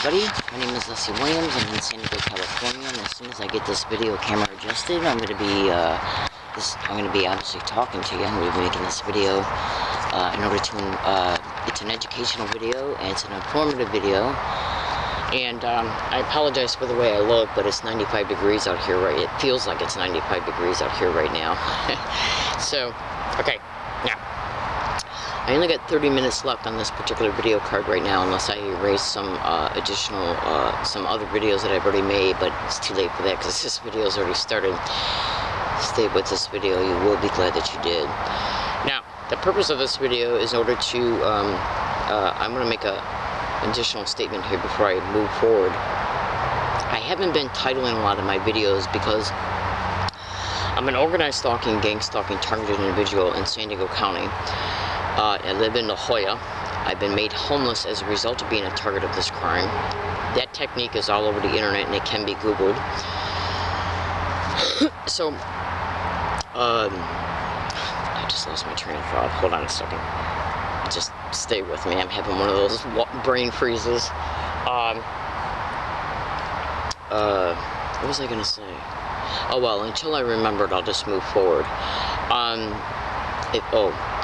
everybody, my name is Leslie Williams. I'm in San Diego, California, and as soon as I get this video camera adjusted, I'm going to be obviously talking to you. I'm going to be making this video in order to, it's an educational video, and it's an informative video, and I apologize for the way I look, but it's 95 degrees out here, right? It feels like it's 95 degrees out here right now. So, okay, now, I only got 30 minutes left on this particular video card right now, unless I erase some additional, some other videos that I've already made, but it's too late for that because this video's already started. Stay with this video, you will be glad that you did. Now, the purpose of this video is in order to, I'm going to make an additional statement here before I move forward. I haven't been titling a lot of my videos because I'm an organized stalking, gang stalking, targeted individual in San Diego County. I live in La Jolla. I've been made homeless as a result of being a target of this crime. That technique is all over the internet and it can be Googled. So, I just lost my train of thought. Hold on a second. Just stay with me. I'm having one of those brain freezes. What was I going to say? Oh, well, until I remembered, I'll just move forward.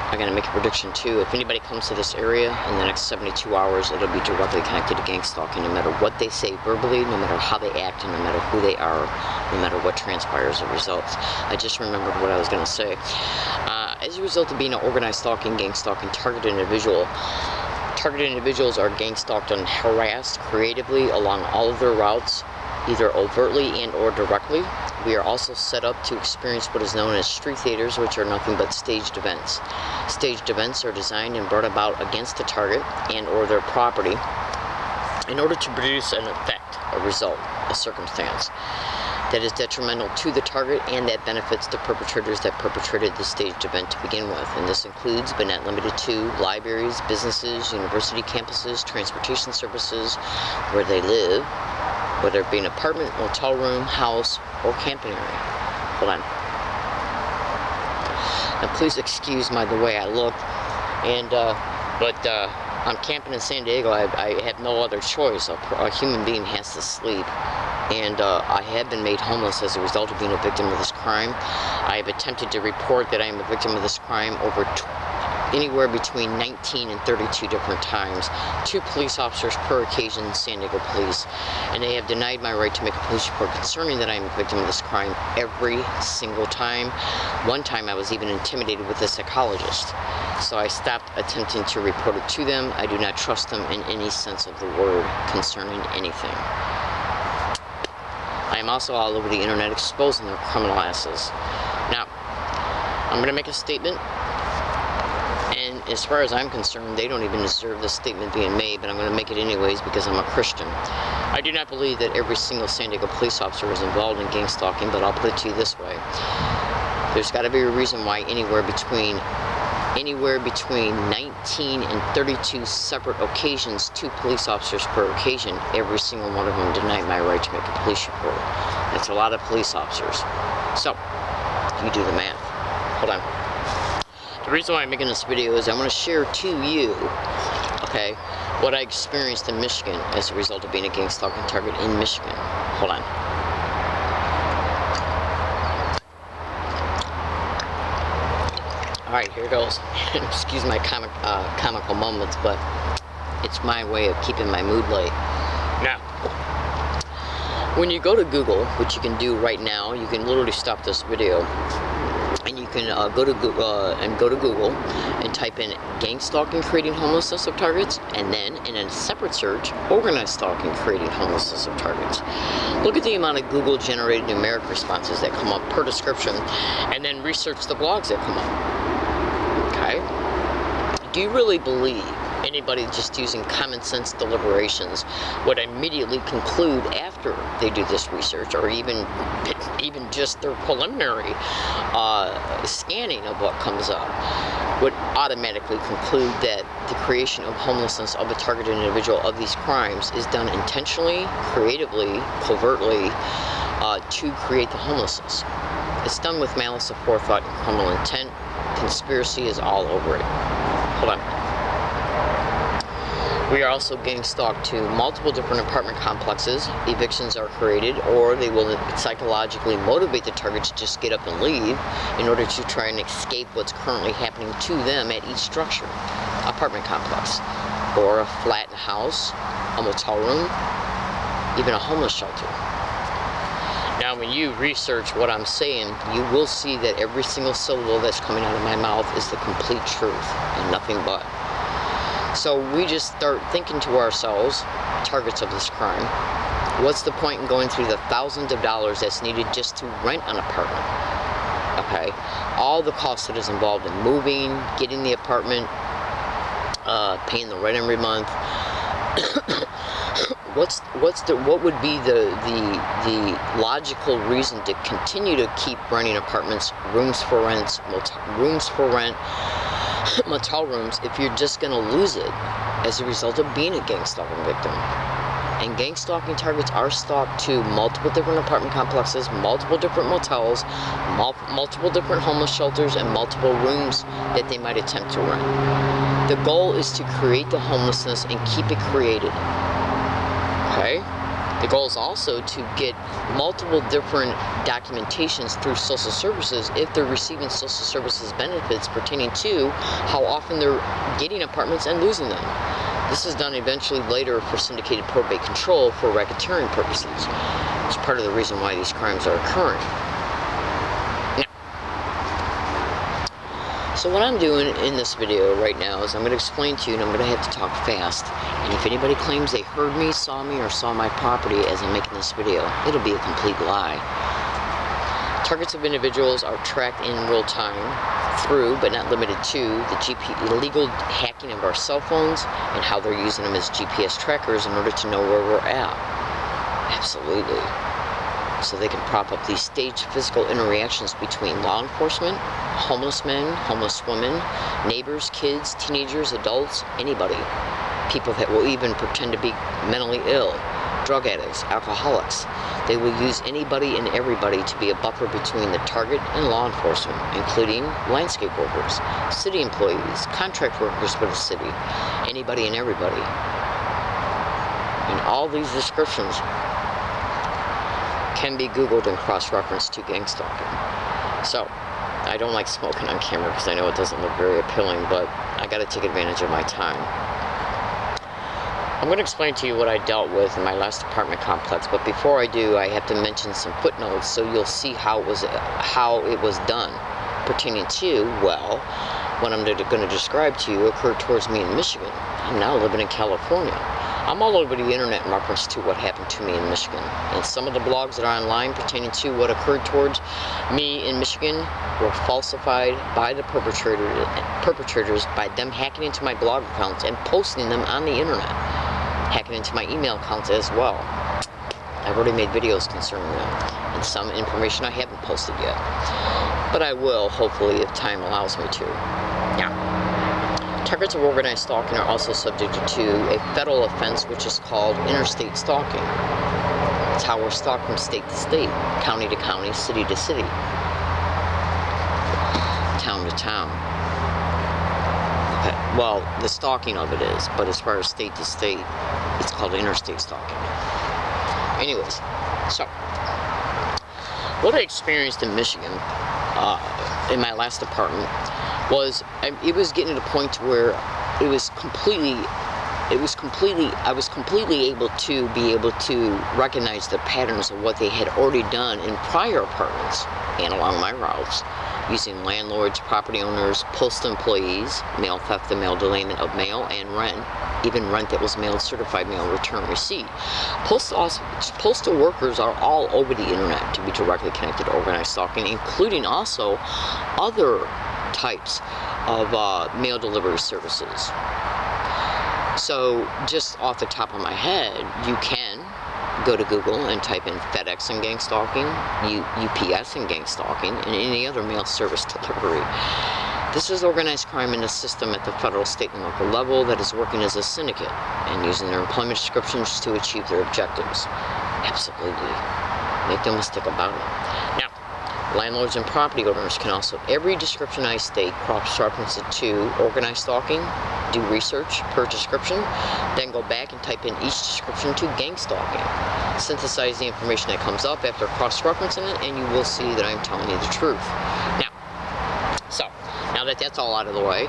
I gotta make a prediction too. If anybody comes to this area in the next 72 hours, it'll be directly connected to gang stalking, no matter what they say verbally, no matter how they act, and no matter who they are, no matter what transpires as results. I just remembered what I was gonna say. As a result of being an organized stalking, gang stalking, targeted individuals are gang stalked and harassed creatively along all of their routes, either overtly and or directly. We are also set up to experience what is known as street theaters, which are nothing but staged events. Staged events are designed and brought about against the target and or their property in order to produce an effect, a result, a circumstance that is detrimental to the target and that benefits the perpetrators that perpetrated the staged event to begin with. And this includes, but not limited to, libraries, businesses, university campuses, transportation services, where they live, whether it be an apartment, motel room, house, or camping area. Hold on. Now please excuse the way I look, and I'm camping in San Diego. I have no other choice. A human being has to sleep, and I have been made homeless as a result of being a victim of this crime. I have attempted to report that I am a victim of this crime over anywhere between 19 and 32 different times. 2 police officers per occasion, San Diego Police, and they have denied my right to make a police report concerning that I am a victim of this crime every single time. One time I was even intimidated with a psychologist, so I stopped attempting to report it to them. I do not trust them in any sense of the word concerning anything. I am also all over the internet exposing their criminal asses. Now, I'm going to make a statement. And as far as I'm concerned, they don't even deserve this statement being made, but I'm going to make it anyways because I'm a Christian. I do not believe that every single San Diego police officer is involved in gang stalking, but I'll put it to you this way. There's got to be a reason why anywhere between 19 and 32 separate occasions, 2 police officers per occasion, every single one of them denied my right to make a police report. That's a lot of police officers. So, you do the math. Hold on. The reason why I'm making this video is I want to share to you, okay, what I experienced in Michigan as a result of being a gang stalking target in Michigan. Hold on. Alright, here goes. Excuse my comical moments, but it's my way of keeping my mood light. Now, when you go to Google, which you can do right now, you can literally stop this video, and you can go to Google and type in gang stalking creating homelessness of targets, and then in a separate search, organized stalking creating homelessness of targets. Look at the amount of Google generated numeric responses that come up per description, and then research the blogs that come up. Okay? Do you really believe anybody just using common sense deliberations would immediately conclude after they do this research, or even just their preliminary scanning of what comes up, would automatically conclude that the creation of homelessness of a targeted individual of these crimes is done intentionally, creatively, covertly, to create the homelessness? It's done with malice of forethought and criminal intent. Conspiracy is all over it. Hold on. We are also gang stalked to multiple different apartment complexes. Evictions are created, or they will psychologically motivate the target to just get up and leave in order to try and escape what's currently happening to them at each structure, apartment complex, or a flat in a house, a motel room, even a homeless shelter. Now, when you research what I'm saying, you will see that every single syllable that's coming out of my mouth is the complete truth and nothing but. So we just start thinking to ourselves, targets of this crime, what's the point in going through the thousands of dollars that's needed just to rent an apartment? Okay, all the costs that is involved in moving, getting the apartment, paying the rent every month. What would be the logical reason to continue to keep renting apartments, rooms for rent, motel rooms, if you're just going to lose it as a result of being a gang stalking victim? And gang stalking targets are stalked to multiple different apartment complexes, multiple different motels, multiple different homeless shelters, and multiple rooms that they might attempt to rent. The goal is to create the homelessness and keep it created. Okay? The goal is also to get multiple different documentations through social services if they're receiving social services benefits pertaining to how often they're getting apartments and losing them. This is done eventually later for syndicated probate control for racketeering purposes. It's part of the reason why these crimes are occurring. So what I'm doing in this video right now is I'm going to explain to you, and I'm going to have to talk fast. And if anybody claims they heard me, saw me, or saw my property as I'm making this video, it'll be a complete lie. Targets of individuals are tracked in real time through, but not limited to, the illegal hacking of our cell phones and how they're using them as GPS trackers in order to know where we're at. Absolutely. So they can prop up these staged physical interactions between law enforcement, homeless men, homeless women, neighbors, kids, teenagers, adults, anybody. People that will even pretend to be mentally ill, drug addicts, alcoholics. They will use anybody and everybody to be a buffer between the target and law enforcement, including landscape workers, city employees, contract workers for the city, anybody and everybody. And all these descriptions can be Googled and cross-referenced to gang stalking. So, I don't like smoking on camera because I know it doesn't look very appealing, but I got to take advantage of my time. I'm going to explain to you what I dealt with in my last apartment complex, but before I do, I have to mention some footnotes so you'll see how it was done, pertaining to, well, what I'm going to describe to you occurred towards me in Michigan. I'm now living in California. I'm all over the internet in reference to what happened to me in Michigan. And some of the blogs that are online pertaining to what occurred towards me in Michigan were falsified by the perpetrators by them hacking into my blog accounts and posting them on the internet. Hacking into my email accounts as well. I've already made videos concerning them. And some information I haven't posted yet. But I will, hopefully, if time allows me to. Yeah. Targets of organized stalking are also subjected to a federal offense which is called interstate stalking. It's how we're stalked from state to state, county to county, city to city, town to town. Okay. Well, the stalking of it is, but as far as state to state, it's called interstate stalking. Anyways, so what I experienced in Michigan in my last apartment was it was getting to the point where I was completely able to recognize the patterns of what they had already done in prior apartments and along my routes, using landlords, property owners, postal employees, mail theft and mail delayment of mail and rent, even rent that was mailed certified mail return receipt. Postal workers are all over the internet to be directly connected to organized stalking, including also other types of mail delivery services. So just off the top of my head, you can go to Google and type in FedEx and gang stalking, UPS and gang stalking, and any other mail service delivery. This is organized crime in the system at the federal, state, and local level that is working as a syndicate and using their employment descriptions to achieve their objectives. Absolutely. Make no mistake about it. Now, landlords and property owners can also, every description I state cross-references to organized stalking do research per description, then go back and type in each description to gang stalking. Synthesize the information that comes up after cross-referencing it, and you will see that I'm telling you the truth. Now that that's all out of the way,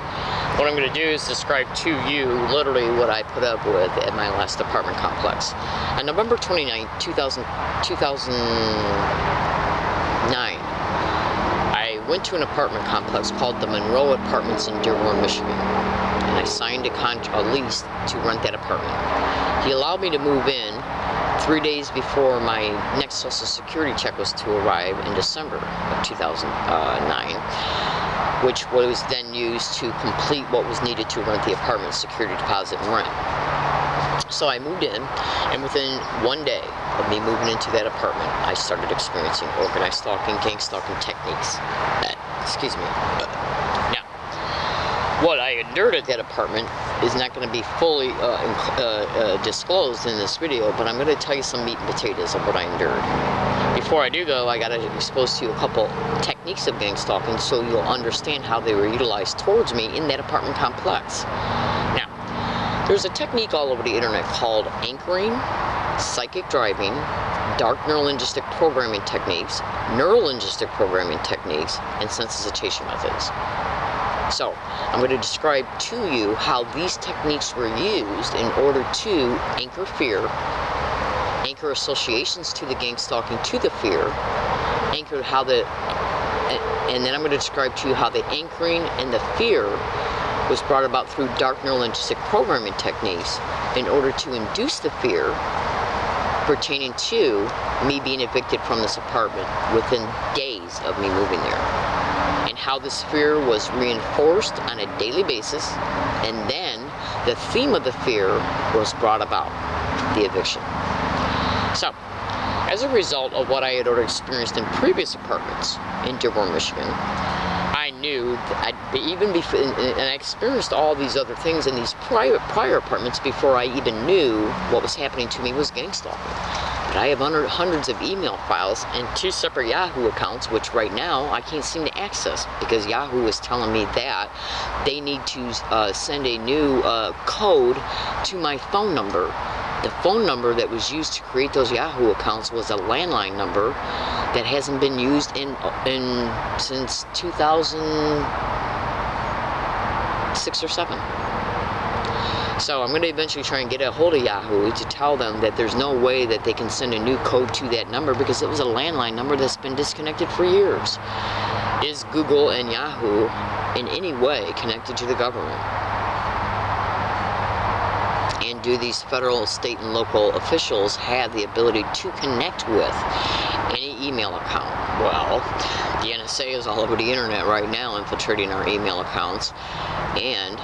what I'm going to do is describe to you literally what I put up with at my last apartment complex. On November 29, 2009, I went to an apartment complex called the Monroe Apartments in Dearborn, Michigan, and I signed a lease to rent that apartment. He allowed me to move in 3 days before my next Social Security check was to arrive in December of 2009, which was then used to complete what was needed to rent the apartment, security deposit and rent. So I moved in, and within 1 day of me moving into that apartment, I started experiencing organized stalking, gang stalking techniques. Excuse me. Now, what I endured at that apartment is not going to be fully disclosed in this video, but I'm going to tell you some meat and potatoes of what I endured. Before I do, though, I got to expose to you a couple techniques of gang stalking so you'll understand how they were utilized towards me in that apartment complex. Now, there's a technique all over the internet called anchoring, psychic driving, dark neurolinguistic programming techniques, neurolinguistic programming techniques, and sensitization methods. So, I'm going to describe to you how these techniques were used in order to anchor fear, anchor associations to the gang stalking to the fear, anchor how and then I'm going to describe to you how the anchoring and the fear was brought about through dark neurolinguistic programming techniques in order to induce the fear pertaining to me being evicted from this apartment within days of me moving there, and how this fear was reinforced on a daily basis, and then the theme of the fear was brought about, the eviction. So, as a result of what I had already experienced in previous apartments in Dearborn, Michigan, I knew that and I experienced all these other things in these prior apartments before I even knew what was happening to me was gang stalking. But I have hundreds of email files and 2 separate Yahoo accounts, which right now I can't seem to access because Yahoo is telling me that they need to send a new code to my phone number. The phone number that was used to create those Yahoo accounts was a landline number that hasn't been used since 2006 or 7. So I'm going to eventually try and get a hold of Yahoo to tell them that there's no way that they can send a new code to that number because it was a landline number that's been disconnected for years. Is Google and Yahoo in any way connected to the government? And do these federal, state, and local officials have the ability to connect with any email account? Well, the NSA is all over the internet right now infiltrating our email accounts. And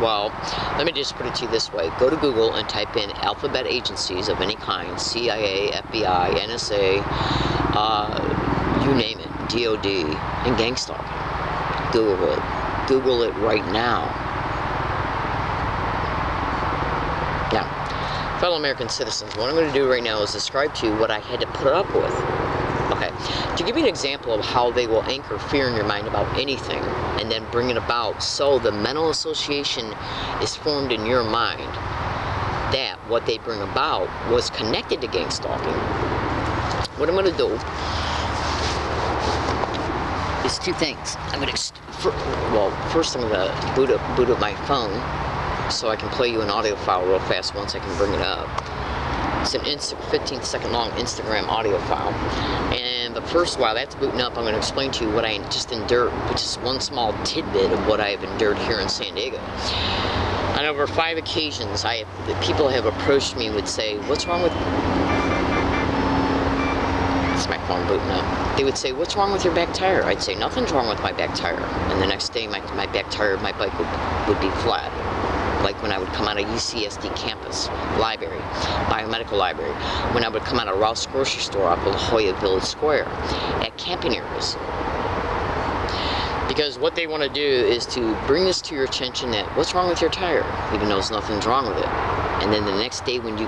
let me just put it to you this way. Go to Google and type in alphabet agencies of any kind, CIA, FBI, NSA, you name it, DOD, and gang stalking. Google it. Google it right now. Now, fellow American citizens, what I'm going to do right now is describe to you what I had to put up with. Okay, to give you an example of how they will anchor fear in your mind about anything and then bring it about so the mental association is formed in your mind that what they bring about was connected to gang stalking. What I'm going to do is 2 things. First I'm going to boot up my phone so I can play you an audio file real fast once I can bring it up. It's an 15-second long Instagram audio file. But first, while that's booting up, I'm going to explain to you what I just endured, which is one small tidbit of what I have endured here in San Diego. On over 5 occasions, people have approached me and would say, "What's wrong with..." It's my phone booting up. They would say, "What's wrong with your back tire?" I'd say, "Nothing's wrong with my back tire." And the next day, my back tire of my bike would be flat. Like when I would come out of UCSD campus, library, biomedical library, when I would come out of Rouse grocery store off of La Jolla Village Square, at camping areas. Because what they want to do is to bring this to your attention that, what's wrong with your tire? Even though there's nothing's wrong with it. And then the next day when you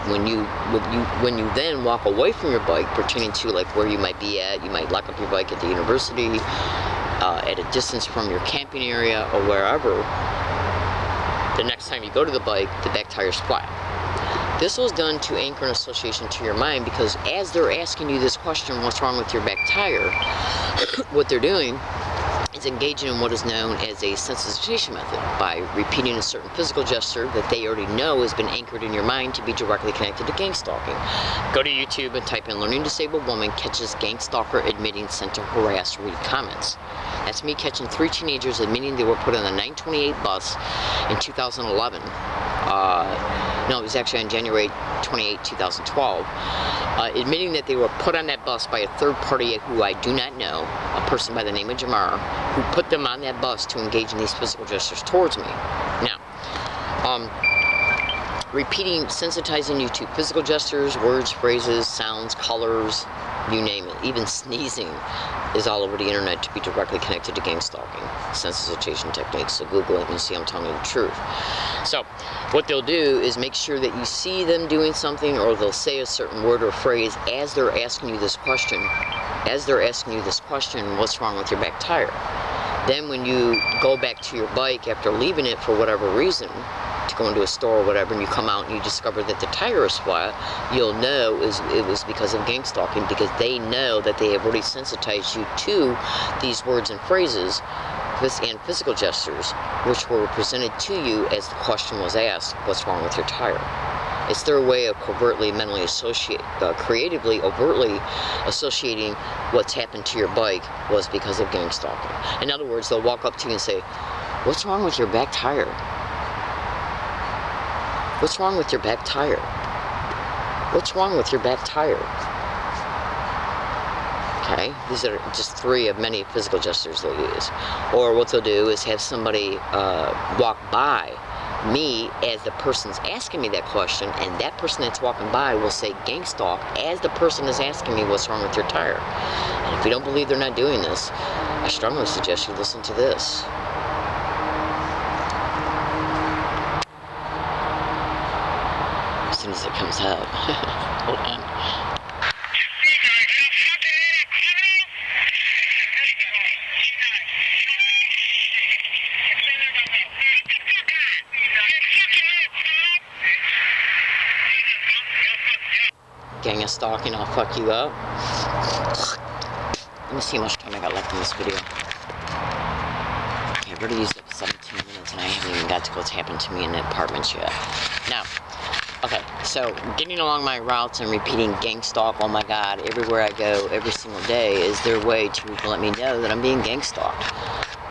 then walk away from your bike, pertaining to like where you might be at, you might lock up your bike at the university, at a distance from your camping area or wherever, the next time you go to the bike, the back tire's flat. This was done to anchor an association to your mind, because as they're asking you this question, what's wrong with your back tire, what they're doing is engaging in what is known as a sensitization method by repeating a certain physical gesture that they already know has been anchored in your mind to be directly connected to gang stalking. Go to YouTube and type in "learning disabled woman catches gang stalker admitting sent to harass," read comments. That's me catching 3 teenagers admitting they were put on a 928 bus in 2011. No, it was actually on January 28, 2012. Admitting that they were put on that bus by a third party who I do not know, a person by the name of Jamar, who put them on that bus to engage in these physical gestures towards me. Now, repeating, sensitizing you to physical gestures, words, phrases, sounds, colors, you name it. Even sneezing is all over the internet to be directly connected to gang stalking sensitization techniques. So Google it and see I'm telling you the truth. So what they'll do is make sure that you see them doing something, or they'll say a certain word or phrase as they're asking you this question. As they're asking you this question, what's wrong with your back tire? Then when you go back to your bike after leaving it for whatever reason, to go into a store or whatever, and you come out and you discover that the tire is flat, you'll know it was because of gang stalking, because they know that they have already sensitized you to these words and phrases and physical gestures, which were presented to you as the question was asked, what's wrong with your tire? It's their way of covertly, mentally creatively, overtly associating what's happened to your bike was because of gang stalking. In other words, they'll walk up to you and say, what's wrong with your back tire? What's wrong with your back tire? What's wrong with your back tire? Okay, these are just 3 of many physical gestures they'll use. Or what they'll do is have somebody walk by me as the person's asking me that question, and that person that's walking by will say gang stalk as the person is asking me what's wrong with your tire. And if you don't believe they're not doing this, I strongly suggest you listen to this. As soon as it comes out. Hold on. Gang of stalking, I'll fuck you up. Let me see how much time I got left in this video. Okay, I've already used up 17 minutes and I haven't even got to what's happened to me in the apartments yet. Now, okay, so getting along my routes and repeating gang stalk, oh my god, everywhere I go, every single day, is their way to let me know that I'm being gang stalked.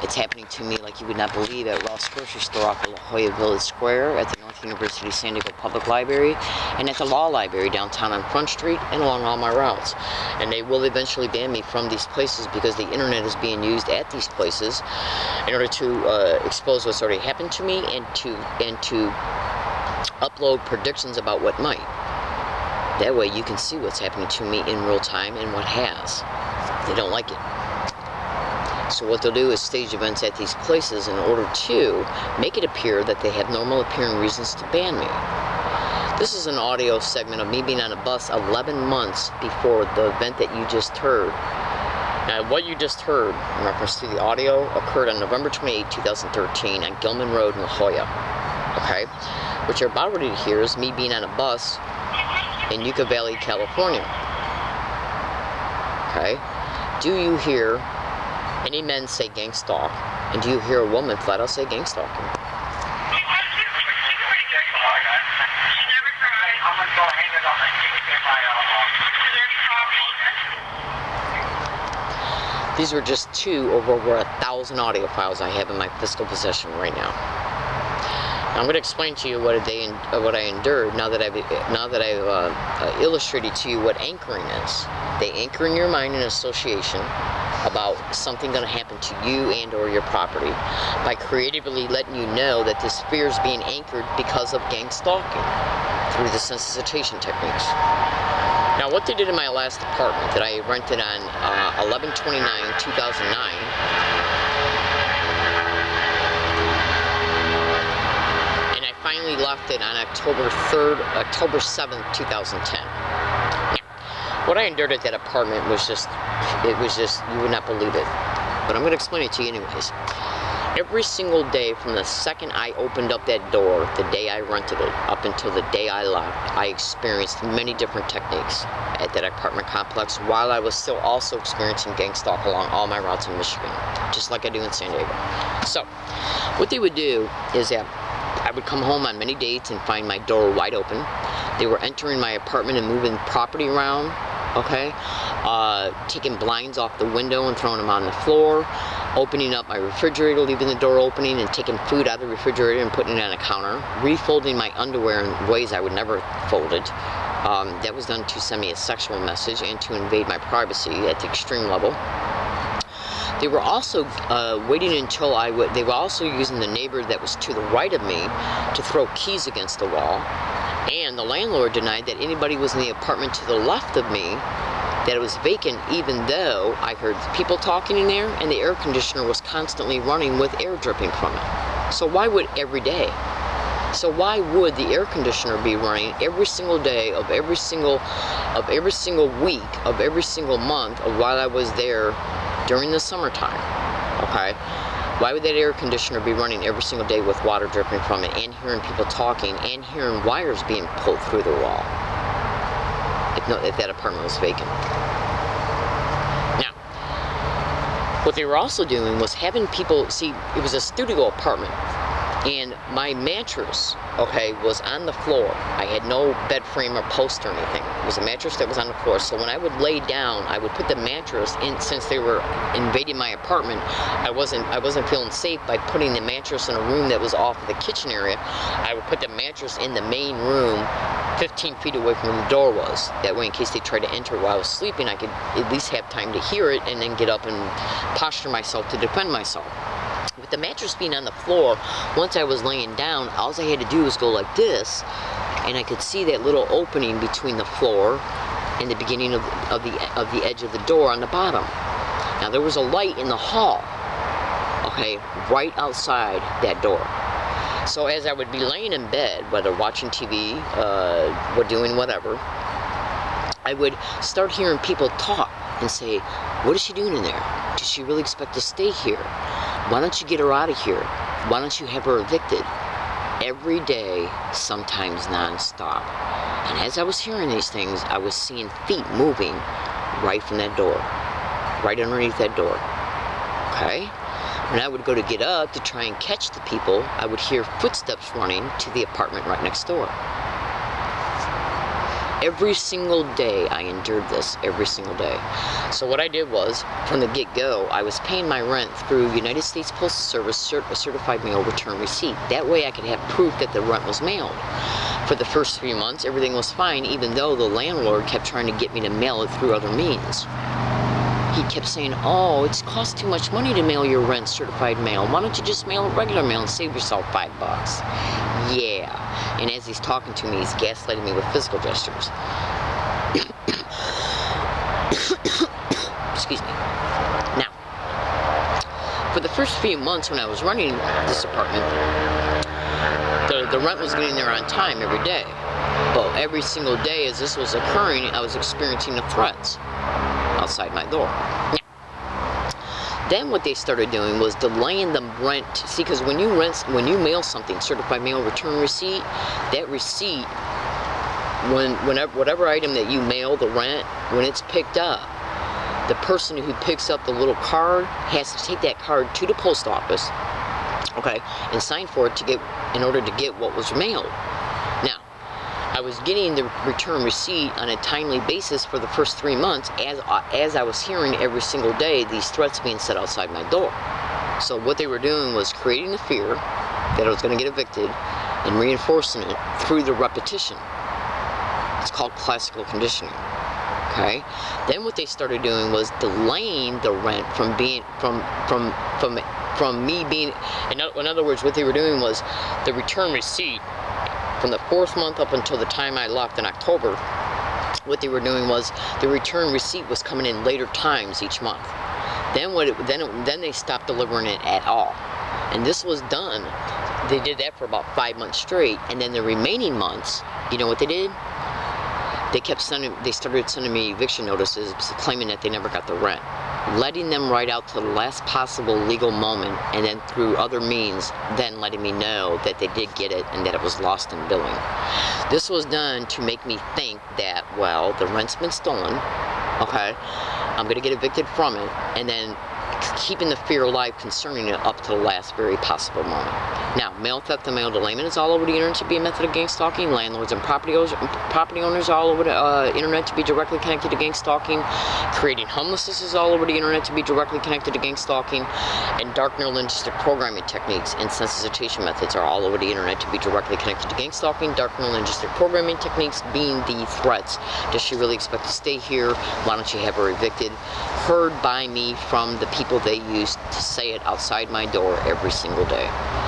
It's happening to me like you would not believe at Ross Grocery Store off of La Jolla Village Square, at the North University San Diego Public Library, and at the Law Library downtown on Front Street, and along all my routes. And they will eventually ban me from these places because the internet is being used at these places in order to expose what's already happened to me and to upload predictions about what might. That way you can see what's happening to me in real time and what has. They don't like it. So what they'll do is stage events at these places in order to make it appear that they have normal appearing reasons to ban me. This is an audio segment of me being on a bus 11 months before the event that you just heard. Now, what you just heard in reference to the audio occurred on November 28, 2013 on Gilman Road in La Jolla. Okay? What you're about ready to hear is me being on a bus in Yucca Valley, California. Okay? Do you hear any men say gang stalk, and do you hear a woman flat out say gang stalking? These are just 2 of over 1,000 audio files I have in my physical possession right now. I'm going to explain to you what I endured now that I've illustrated to you what anchoring is. They anchor in your mind an association about something going to happen to you and or your property by creatively letting you know that this fear is being anchored because of gang stalking through the sensitization techniques. Now, what they did in my last apartment that I rented on 11/29/2009, and I finally left it on October 7th, 2010. What I endured at that apartment was just, you would not believe it. But I'm going to explain it to you anyways. Every single day from the second I opened up that door, the day I rented it, up until the day I left, I experienced many different techniques at that apartment complex while I was still also experiencing gang stalk along all my routes in Michigan, just like I do in San Diego. So, what they would do is that I would come home on many dates and find my door wide open. They were entering my apartment and moving property around, okay? Taking blinds off the window and throwing them on the floor, opening up my refrigerator, leaving the door opening, and taking food out of the refrigerator and putting it on a counter, refolding my underwear in ways I would never fold it. That was done to send me a sexual message and to invade my privacy at the extreme level. They were also waiting until they were also using the neighbor that was to the right of me to throw keys against the wall. And the landlord denied that anybody was in the apartment to the left of me, that it was vacant, even though I heard people talking in there and the air conditioner was constantly running with air dripping from it. So why would every day? So why would the air conditioner be running every single day of every single week of every single month of while I was there during the summertime? Okay? Why would that air conditioner be running every single day with water dripping from it and hearing people talking and hearing wires being pulled through the wall if that apartment was vacant? Now, what they were also doing was having people, see, it was a studio apartment, and my mattress, okay, was on the floor. I had no bed frame or post or anything. It was a mattress that was on the floor. So when I would lay down, I would put the mattress in. Since they were invading my apartment, I wasn't feeling safe by putting the mattress in a room that was off of the kitchen area. I would put the mattress in the main room 15 feet away from where the door was. That way, in case they tried to enter while I was sleeping, I could at least have time to hear it and then get up and posture myself to defend myself. With the mattress being on the floor, once I was laying down, all I had to do was go like this, and I could see that little opening between the floor and the beginning of the edge of the door on the bottom. Now there was a light in the hall, okay, right outside that door. So as I would be laying in bed, whether watching TV or doing whatever, I would start hearing people talk and say, "What is she doing in there? Does she really expect to stay here? Why don't you get her out of here? Why don't you have her evicted?" Every day, sometimes non-stop. And as I was hearing these things, I was seeing feet moving right from that door, right underneath that door. Okay? When I would go to get up to try and catch the people, I would hear footsteps running to the apartment right next door. Every single day I endured this, every single day. So what I did was, from the get-go, I was paying my rent through United States Postal Service certified mail return receipt. That way I could have proof that the rent was mailed. For the first 3 months, everything was fine, even though the landlord kept trying to get me to mail it through other means. He kept saying, "Oh, it's cost too much money to mail your rent certified mail. Why don't you just mail regular mail and save yourself $5? Yeah. And as he's talking to me, he's gaslighting me with physical gestures. Excuse me. Now, for the first few months when I was running this apartment, the rent was getting there on time every day. But every single day as this was occurring, I was experiencing the threats outside my door. Now, then what they started doing was delaying the rent. See, because when you mail something, certified mail return receipt, that receipt, whatever item that you mail, the rent, when it's picked up, the person who picks up the little card has to take that card to the post office, okay, and sign for it in order to get what was mailed. Now, I was getting the return receipt on a timely basis for the first 3 months as I was hearing every single day these threats being set outside my door. So what they were doing was creating the fear that I was going to get evicted and reinforcing it through the repetition. It's called classical conditioning. Okay? Then what they started doing was delaying the rent from me being, in other words, what they were doing was the return receipt from the 4th month up until the time I left in October. What they were doing was the return receipt was coming in later times each month. Then they stopped delivering it at all. And this was done. They did that for about 5 months straight, and then the remaining months, you know what they did? They started sending me eviction notices claiming that they never got the rent. letting them ride out to the last possible legal moment, and then through other means, then letting me know that they did get it and that it was lost in billing. This was done to make me think that, well, the rent's been stolen, okay, I'm going to get evicted from it, and then keeping the fear alive concerning it up to the last very possible moment. Now, mail theft and mail delayment is all over the internet to be a method of gang stalking. Landlords and property owners all over the internet to be directly connected to gang stalking. Creating homelessness is all over the internet to be directly connected to gang stalking. And dark neurolinguistic programming techniques and sensitization methods are all over the internet to be directly connected to gang stalking. Dark neurolinguistic programming techniques being the threats. Does she really expect to stay here? Why don't you have her evicted? Heard by me from the people they used to say it outside my door every single day.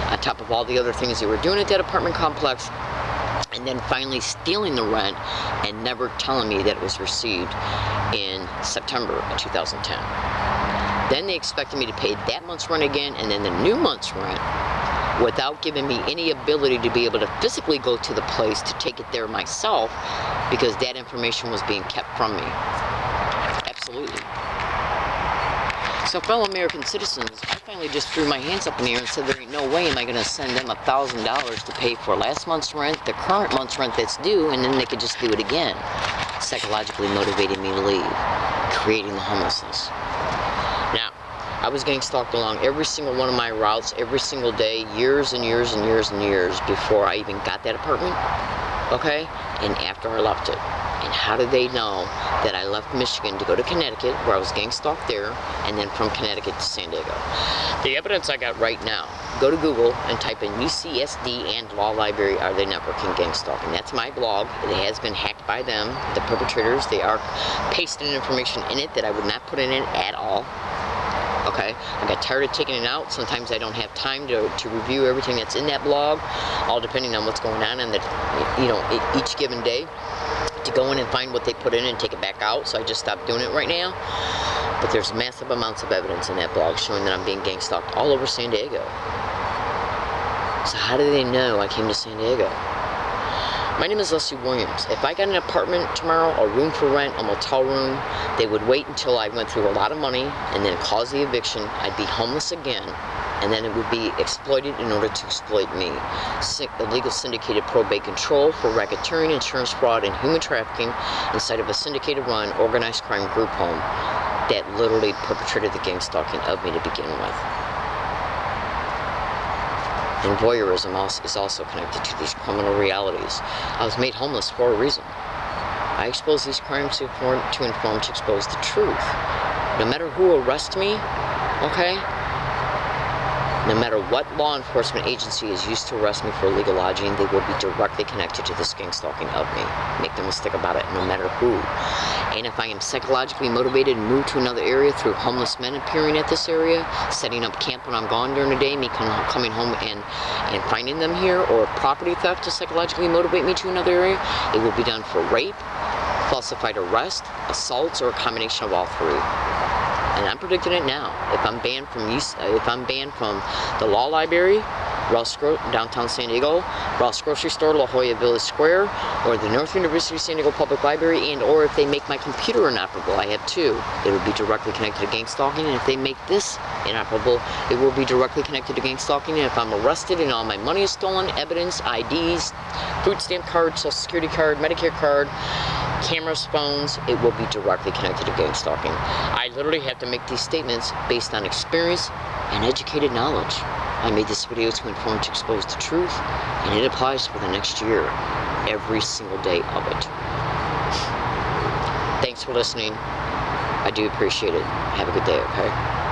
On top of all the other things they were doing at that apartment complex, and then finally stealing the rent and never telling me that it was received in September of 2010. Then they expected me to pay that month's rent again, and then the new month's rent, without giving me any ability to be able to physically go to the place to take it there myself, because that information was being kept from me. Absolutely. So fellow American citizens, I finally just threw my hands up in the air and said there ain't no way am I going to send them $1,000 to pay for last month's rent, the current month's rent that's due, and then they could just do it again. Psychologically motivating me to leave, creating the homelessness. Now, I was getting stalked along every single one of my routes, every single day, years and years and years and years before I even got that apartment, okay, and after I left it. And how did they know that I left Michigan to go to Connecticut, where I was gang stalked there, and then from Connecticut to San Diego? The evidence I got right now, go to Google and type in UCSD and Law Library, are they networking gang stalking? That's my blog. It has been hacked by them, the perpetrators. They are pasting information in it that I would not put in it at all. Okay, I got tired of taking it out. Sometimes I don't have time to review everything that's in that blog, all depending on what's going on in each given day, to go in and find what they put in and take it back out. So I just stopped doing it right now. But there's massive amounts of evidence in that blog showing that I'm being gang stalked all over San Diego. So how do they know I came to San Diego? My name is Leslie Williams. If I got an apartment tomorrow, a room for rent, a motel room, they would wait until I went through a lot of money and then cause the eviction. I'd be homeless again, and then it would be exploited in order to exploit me. Illegal syndicated probate control for racketeering, insurance fraud, and human trafficking inside of a syndicated run, organized crime group home that literally perpetrated the gang stalking of me to begin with. And voyeurism is also connected to these criminal realities. I was made homeless for a reason. I expose these crimes to expose the truth. No matter who arrests me, okay? No matter what law enforcement agency is used to arrest me for illegal lodging, they will be directly connected to this gang stalking of me. Make no mistake about it, no matter who. And if I am psychologically motivated and move to another area through homeless men appearing at this area, setting up camp when I'm gone during the day, me coming home and finding them here, or property theft to psychologically motivate me to another area, it will be done for rape, falsified arrest, assaults, or a combination of all three. And I'm predicting it now. If I'm banned from the Law Library, downtown San Diego, Ross Grocery Store, La Jolla Village Square, or the North University San Diego Public Library, and or if they make my computer inoperable, I have two, it would be directly connected to gang stalking. And if they make this inoperable, it will be directly connected to gang stalking. And if I'm arrested and all my money is stolen, evidence, IDs, food stamp card, social security card, Medicare card, cameras, phones, it will be directly connected to gang stalking. I literally have to make these statements based on experience and educated knowledge. I made this video to inform, to expose the truth, and it applies for the next year, every single day of it. Thanks for listening. I do appreciate it. Have a good day, okay?